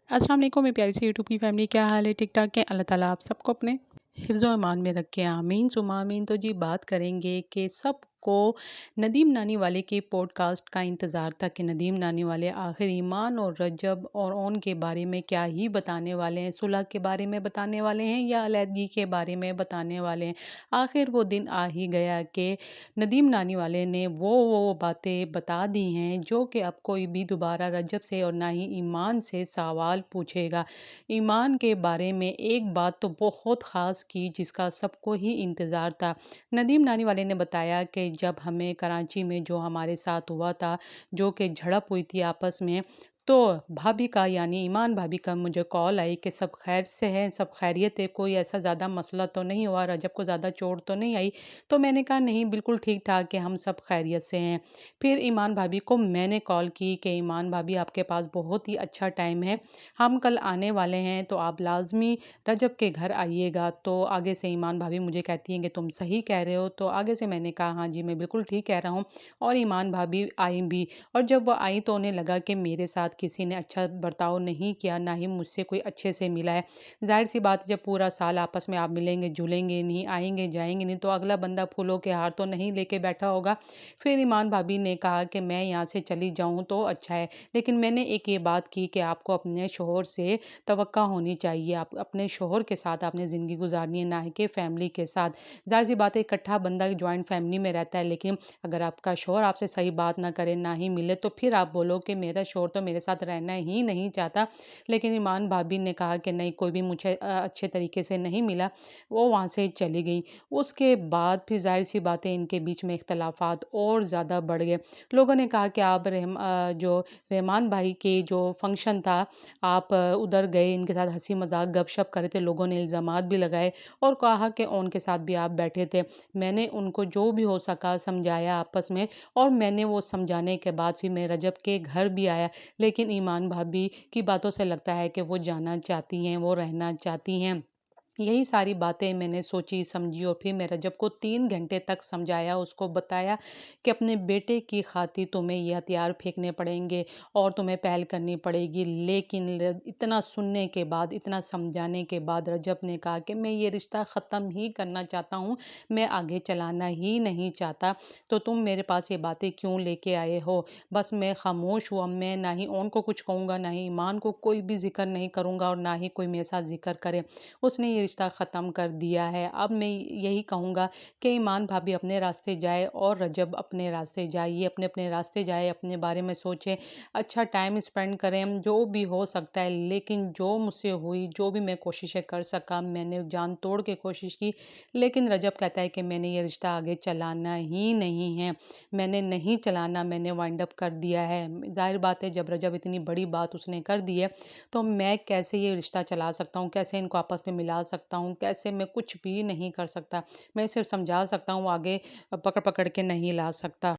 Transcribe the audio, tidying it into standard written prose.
अस्सलाम वालेकुम मेरी प्यारी सी यूट्यूब की फैमिली, क्या हाल है? ठीक ठाक है? अल्लाह ताला आप सबको अपने हिफ्ज़ व ईमान में रखे, आमीन सुम्मा आमीन। तो जी बात करेंगे कि सबको नदीम नानी वाले के पॉडकास्ट का इंतज़ार था कि नदीम नानी वाले आखिर ईमान और रजब और ओन के बारे में क्या ही बताने वाले हैं, सुलह के बारे में बताने वाले हैं या अलहदगी के बारे में बताने वाले हैं। आखिर वो दिन आ ही गया कि नदीम नानी वाले ने वो बातें बता दी हैं जो कि अब कोई भी दोबारा रजब से और ना ही ईमान से सवाल पूछेगा। ईमान के बारे में एक बात तो बहुत ख़ास की जिसका सबको ही इंतज़ार था। नदीम नानी वाले ने बताया कि जब हमें कराची में जो हमारे साथ हुआ था, जो कि झड़प हुई थी आपस में, तो भाभी का यानी ईमान भाभी का मुझे कॉल आई कि सब खैर से है, सब खैरियत है, कोई ऐसा ज़्यादा मसला तो नहीं हुआ, रजब को ज़्यादा चोट तो नहीं आई। तो मैंने कहा नहीं, बिल्कुल ठीक-ठाक है, हम सब खैरियत से हैं। फिर ईमान भाभी को मैंने कॉल की कि ईमान भाभी आपके पास बहुत ही अच्छा टाइम है, हम कल आने वाले हैं तो आप लाज़मी रजब के घर आइएगा। तो आगे से ईमान भाभी मुझे कहती हैं कि तुम सही कह रहे हो। तो आगे से मैंने कहा हाँ जी, मैं बिल्कुल ठीक कह रहा हूँ। और ईमान भाभी आई भी, और जब वो आई तो उन्हें लगा कि मेरे साथ किसी ने अच्छा बर्ताव नहीं किया, ना ही मुझसे कोई अच्छे से मिला है। ज़ाहिर-सी बात है, जब पूरा साल आपस में आप मिलेंगे, जुलेंगे नहीं, आएँगे, जाएँगे नहीं, तो अगला बंदा फूलों के हार तो नहीं लेके बैठा होगा। फिर ईमान भाभी ने कहा कि मैं यहाँ से चली जाऊँ तो अच्छा है। लेकिन मैंने एक ये बात की कि आपको अपने शौहर से तवक्का होनी चाहिए। आप अपने शौहर के साथ आपने ज़िंदगी गुज़ारनी है, ना कि फैमिली के साथ। ज़ाहिर-सी बात है, इकट्ठा बंदा जॉइंट फैमिली में रहता है, लेकिन अगर आपका शौहर आपसे सही बात ना करे, ना ही मिले, तो फिर आप बोलो कि मेरा शौहर तो मेरे साथ रहना ही नहीं चाहता। लेकिन ईमान भाभी ने कहा कि नहीं, कोई भी मुझे अच्छे तरीके से नहीं मिला, वो वहाँ से चली गई। उसके बाद फिर ज़ाहिर-सी बात है, इनके बीच में इख्तलाफ़ात और ज़्यादा बढ़ गए। लोगों ने कहा कि आप जो रहमान भाई के जो फ़ंक्शन था, आप उधर गए, इनके साथ हँसी-मज़ाक, गप-शप कर रहे थे, लोगों ने इल्ज़ामात भी लगाए और कहा कि उनके साथ भी आप बैठे थे। मैंने उनको जो भी हो सका समझाया आपस में, और मैंने वो समझाने के बाद फिर मैं रजब के घर भी आया। लेकिन ईमान भाभी की बातों से लगता है कि वो जाना चाहती हैं, वो रहना चाहती हैं। यही सारी बातें मैंने सोची समझी और फिर मैं रजब को 3 घंटे तक समझाया, उसको बताया कि अपने बेटे की खातिर तुम्हें ये हथियार फेंकने पड़ेंगे और तुम्हें पहल करनी पड़ेगी। लेकिन इतना सुनने के बाद, इतना समझाने के बाद रजब ने कहा कि मैं ये रिश्ता ख़त्म ही करना चाहता हूँ, मैं आगे चलाना ही नहीं चाहता। तो तुम मेरे पास ये बातें क्यों लेके आए हो? बस मैं खामोश हुआ, मैं ना ही उनको कुछ कहूँगा, ना ही ईमान को कोई भी ज़िक्र नहीं करूँगा और ना ही कोई मेरे साथ ज़िक्र करे। उसने ये रिश्ता ख़त्म कर दिया है। अब मैं यही कहूँगा कि ईमान भाभी अपने रास्ते जाए और रजब अपने रास्ते जाए। ये अपने-अपने रास्ते जाए, अपने बारे में सोचे, अच्छा टाइम स्पेंड करें, जो भी हो सकता है। लेकिन जो मुझसे हुई, जो भी मैं कोशिशें कर सका, मैंने जान तोड़ के कोशिश की। लेकिन रजब कहता है कि मैंने ये रिश्ता आगे चलाना ही नहीं है। मैंने नहीं चलाना, मैंने वाइंड अप कर दिया है। ज़ाहिर बात है, जब रजब इतनी बड़ी बात उसने कर दी है, तो मैं कैसे ये रिश्ता चला सकता हूँ, कैसे इनको आपस में मिला सकता हूँ, कैसे मैं कुछ भी नहीं कर सकता। मैं सिर्फ़ समझा सकता हूँ, आगे पकड़-पकड़ के नहीं ला सकता।